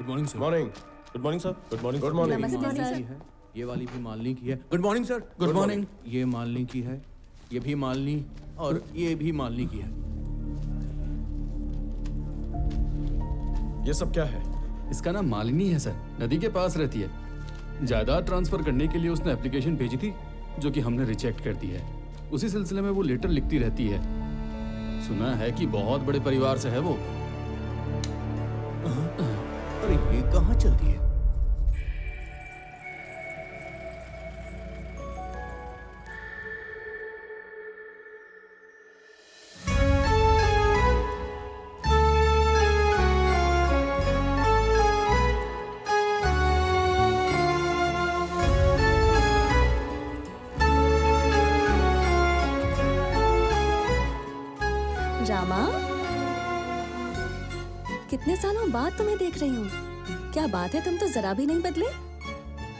Good morning sir. Morning. Good morning sir. Good morning. Good morning. नमस्ते sir. है ये वाली भी मालनी की है। Good morning sir. Good morning. ये मालनी की है, ये भी मालनी और ये भी मालनी की है। ये सब क्या है? इसका नाम मालिनी है सर, नदी के पास रहती है। जायदाद ट्रांसफर करने के लिए उसने एप्लीकेशन भेजी थी जो कि हमने रिजेक्ट कर दी है। उसी सिलसिले में वो लेटर लिखती रहती है। सुना है कि बहुत बड़े परिवार से है वो। अरे ये कहाँ चलती है? रामा, कितने सालों बाद तुम्हें देख रही हूँ। क्या बात है, तुम तो जरा भी नहीं बदले।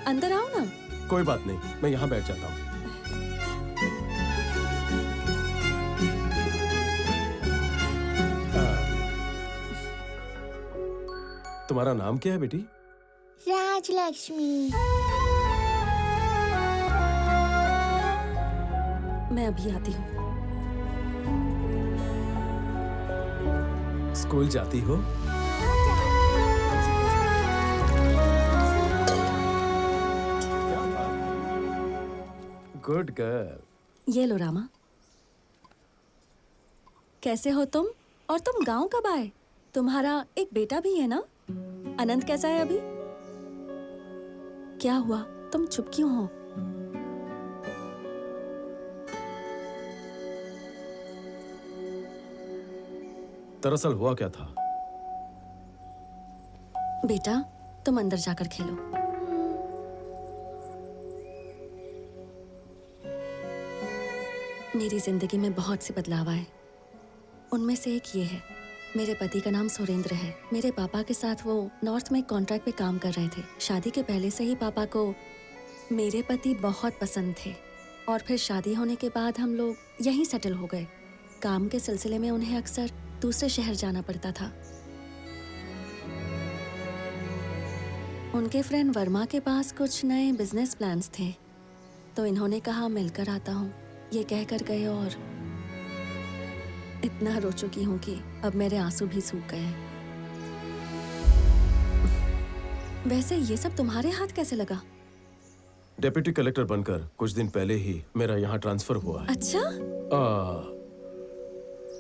अंदर आओ ना। कोई बात नहीं, मैं यहाँ बैठ जाता हूँ। तुम्हारा नाम क्या है बेटी? राजलक्ष्मी। मैं अभी आती हूँ। स्कूल जाती हो? Good girl. ये लो रामा। कैसे हो तुम? और तुम गांव कब आए? तुम्हारा एक बेटा भी है ना? अनंत कैसा है अभी? क्या हुआ, तुम चुप क्यों हो? दरअसल हुआ क्या था? बेटा, तुम अंदर जाकर खेलो। मेरी जिंदगी में बहुत से बदलाव आए। उनमें से एक ये है, मेरे पति का नाम सुरेंद्र है। मेरे पापा के साथ वो नॉर्थ में कॉन्ट्रैक्ट पे काम कर रहे थे। शादी के पहले से ही पापा को मेरे पति बहुत पसंद थे और फिर शादी होने के बाद हम लोग यहीं सेटल हो गए। काम के सिलसिले में उन्हें अक्सर दूसरे शहर जाना पड़ता था। उनके फ्रेंड वर्मा के पास कुछ नए बिजनेस प्लान्स थे, तो इन्होंने कहा मिलकर आता हूँ। ये कहकर गए और इतना रो चुकी हूँ कि अब मेरे आंसू भी सूख गए। वैसे ये सब तुम्हारे हाथ कैसे लगा? डेप्यूटी कलेक्टर बनकर कुछ दिन पहले ही मेरा यहाँ ट्रांसफर हुआ है। अच्छा?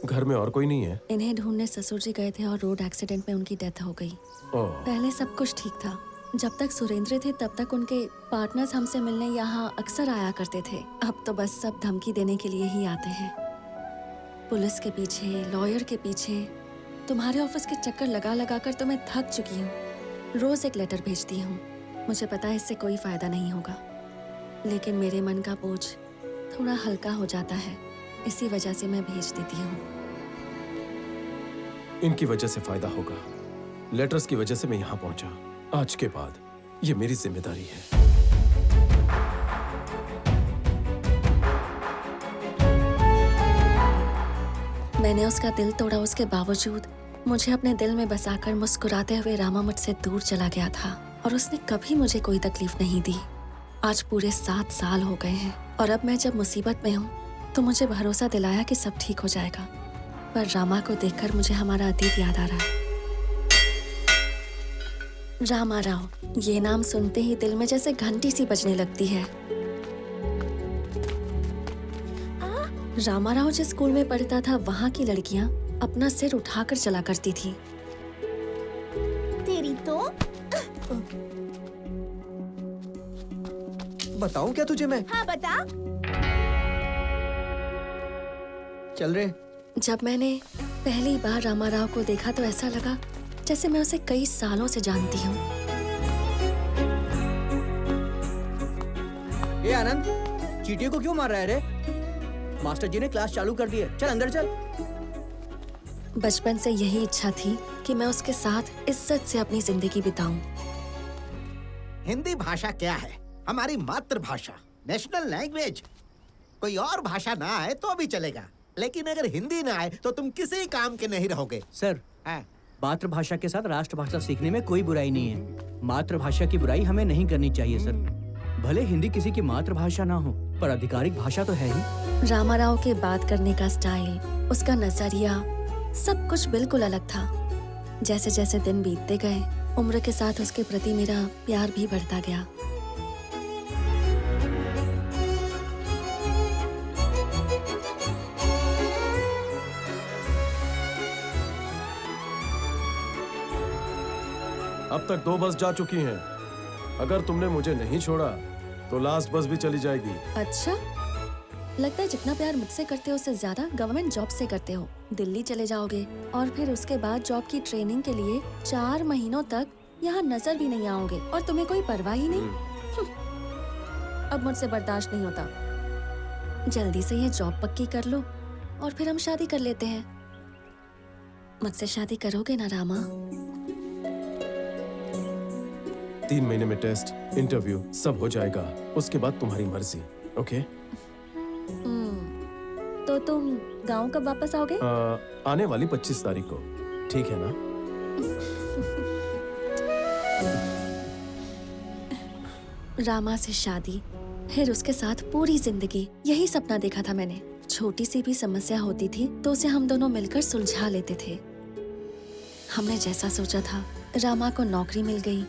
घर में और कोई नहीं है? इन्हें ढूंढने ससुर जी गए थे और रोड एक्सीडेंट में उनकी डेथ हो गई। पहले सब कुछ ठीक था। जब तक सुरेंद्र थे तब तक उनके पार्टनर्स हमसे मिलने यहाँ अक्सर आया करते थे। अब तो बस सब धमकी देने के लिए ही आते हैं। पुलिस के पीछे, लॉयर के पीछे, तुम्हारे ऑफिस के चक्कर लगा लगा कर तो मैं थक चुकी हूँ। रोज एक लेटर भेजती हूँ। मुझे पता है इससे कोई फायदा नहीं होगा, लेकिन मेरे मन का बोझ थोड़ा हल्का हो जाता है। इसी वजह से मैं भेज देती हूँ। इनकी वजह से फायदा होगा। लेटर्स की वजह से मैं यहाँ पहुंचा। आज के बाद ये मेरी जिम्मेदारी है। मैंने उसका दिल तोड़ा, उसके बावजूद मुझे अपने दिल में बसाकर मुस्कुराते हुए रामा मुझसे दूर चला गया था और उसने कभी मुझे कोई तकलीफ नहीं दी। आज पूरे 7 साल हो गए हैं और अब मैं जब मुसीबत में हूँ तो मुझे भरोसा दिलाया कि सब ठीक हो जाएगा। पर रामा को देखकर मुझे हमारा अतीत याद आ रहा है। रामा राव, ये नाम सुनते ही दिल में जैसे घंटी सी बजने लगती है। रामा राव जिस स्कूल में पढ़ता था वहाँ की लड़कियाँ अपना सिर उठाकर चला करती थी। तेरी तो बताऊं क्या तुझे मैं? हाँ बता। चल रे। जब मैंने पहली बार रामा राव को देखा तो ऐसा लगा जैसे मैं उसे कई सालों से जानती हूँ। ए आनंद, चींटियों को क्यों मार रहा है रे? मास्टर जी ने क्लास चालू कर दी है, चल अंदर चल। बचपन से यही इच्छा थी कि मैं उसके साथ इज्जत से अपनी जिंदगी बिताऊं। हिंदी भाषा क्या है? हमारी मातृभाषा, नेशनल लैंग्वेज। कोई और भाषा ना आए तो भी चलेगा, लेकिन अगर हिंदी ना आए तो तुम किसी काम के नहीं रहोगे। सर, हाँ। मातृभाषा के साथ राष्ट्रभाषा सीखने में कोई बुराई नहीं है। मातृभाषा की बुराई हमें नहीं करनी चाहिए सर। भले हिंदी किसी की मातृभाषा ना हो, पर आधिकारिक भाषा तो है ही। रामाराव के बात करने का स्टाइल, उसका नजरिया, सब कुछ बिल्कुल अलग था। जैसे जैसे दिन बीतते गए, उम्र के साथ उसके प्रति मेरा प्यार भी बढ़ता गया। अब तक 2 बस जा चुकी हैं। अगर तुमने मुझे नहीं छोड़ा तो लास्ट बस भी चली जाएगी। अच्छा, लगता है जितना प्यार मुझसे करते हो उससे ज्यादा गवर्नमेंट जॉब से करते हो। दिल्ली चले जाओगे और फिर उसके बाद जॉब की ट्रेनिंग के लिए 4 महीनों तक यहाँ नजर भी नहीं आओगे और तुम्हें कोई परवाह ही नहीं। अब मुझसे बर्दाश्त नहीं होता। जल्दी से ये जॉब पक्की कर लो और फिर हम शादी कर लेते हैं। मुझसे शादी करोगे ना रामा? 3 महीने में टेस्ट, इंटरव्यू सब हो जाएगा। उसके बाद तुम्हारी मर्जी। ओके? तो तुम गांव कब वापस आओगे? आने वाली 25 तारीख को। ठीक है ना? रामा से शादी, फिर उसके साथ पूरी जिंदगी, यही सपना देखा था मैंने। छोटी सी भी समस्या होती थी तो उसे हम दोनों मिलकर सुलझा लेते थे। हमने जैसा सोचा था, रामा को नौकरी मिल गई।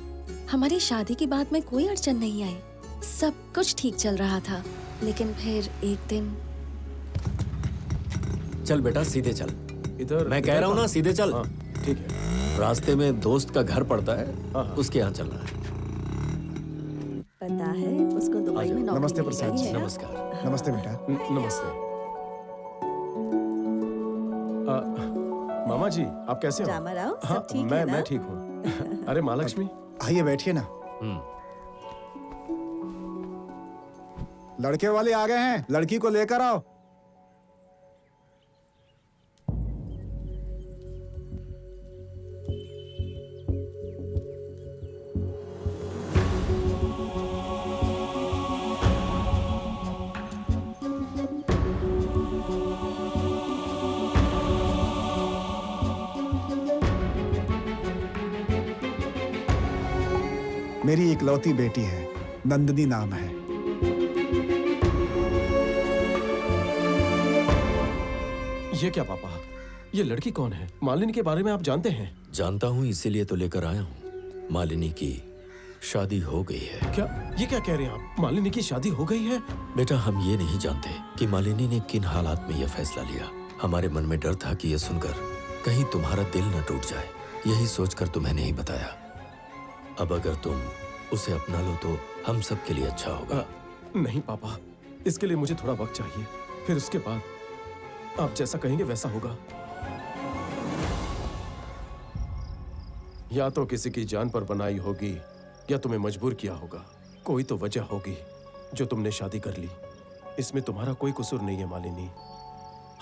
हमारी शादी की बात में कोई अड़चन नहीं आई। सब कुछ ठीक चल रहा था। लेकिन फिर एक दिन चल बेटा सीधे चल। इधर मैं कह रहा हूँ ना, सीधे चल। हाँ, ठीक है। रास्ते में दोस्त का घर पड़ता है, हाँ। उसके यहाँ चलना है। पता है उसको दुबई में नौकरी नमस्ते मिल प्रसाद गई जी। है। नमस्कार। नमस्ते बेटा। नमस्ते। मामा जी, आप कैसे हो? रामाराव, हाँ, सब ठीक है ना? मैं ठीक हूँ। अरे महालक्ष्मी, आइए बैठिए ना। लड़के वाले आ गए हैं, लड़की को लेकर आओ। मेरी इकलौती बेटी है, नंदिनी नाम है। ये क्या पापा? ये लड़की कौन है? मालिनी के बारे में आप जानते हैं? जानता हूँ, इसीलिए तो लेकर आया हूँ। मालिनी की शादी हो गई है। क्या? ये क्या कह रहे हैं आप? मालिनी की शादी हो गई है? बेटा, हम ये नहीं जानते कि मालिनी ने किन हालात में यह फैसला लिया। हमारे मन में डर था कि यह सुनकर कहीं तुम्हारा दिल न टूट जाए, यही सोचकर तुम्हें नहीं बताया। अब अगर तुम उसे अपना लो तो हम सब के लिए अच्छा होगा। नहीं पापा, इसके लिए मुझे थोड़ा वक्त चाहिए। फिर उसके बाद आप जैसा कहेंगे वैसा होगा। या तो किसी की जान पर बनाई होगी या तुम्हें मजबूर किया होगा। कोई तो वजह होगी जो तुमने शादी कर ली। इसमें तुम्हारा कोई कसूर नहीं है मालिनी।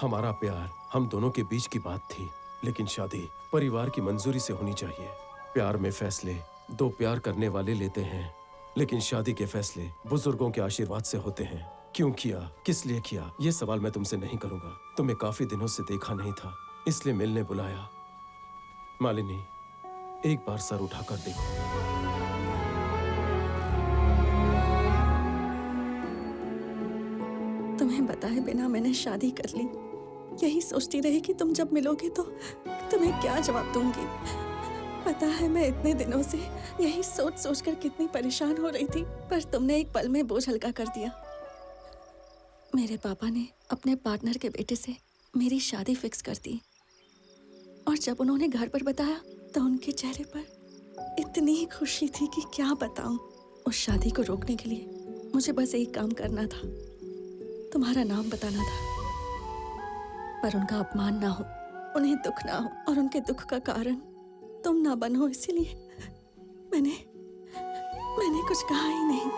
हमारा प्यार हम दोनों के बीच की बात थी, लेकिन शादी परिवार की मंजूरी से होनी चाहिए। प्यार में फैसले 2 प्यार करने वाले लेते हैं, लेकिन शादी के फैसले बुजुर्गों के आशीर्वाद से होते हैं। क्यों किया, किस लिए किया, ये सवाल मैं तुमसे नहीं करूंगा। तुम्हें काफी दिनों से देखा नहीं था, इसलिए मिलने बुलाया। मालिनी, एक बार सर उठाकर देखो। तुम्हें बताए बिना मैंने शादी कर ली। यही सोचती रही कि तुम जब मिलोगे तो तुम्हें क्या जवाब दूंगी। पता है मैं इतने दिनों से यही सोच सोचकर कितनी परेशान हो रही थी, पर तुमने एक पल में बोझ हल्का कर दिया। मेरे पापा ने अपने पार्टनर के बेटे से मेरी शादी फिक्स कर दी और जब उन्होंने घर पर बताया तो उनके चेहरे पर इतनी खुशी थी कि क्या बताऊं। उस शादी को रोकने के लिए मुझे बस एक काम करना था, तुम्हारा नाम बताना था, पर उनका अपमान ना हो, उन्हें दुख ना हो और उनके दुख का कारण तुम ना बनो, इसीलिए मैंने कुछ कहा ही नहीं।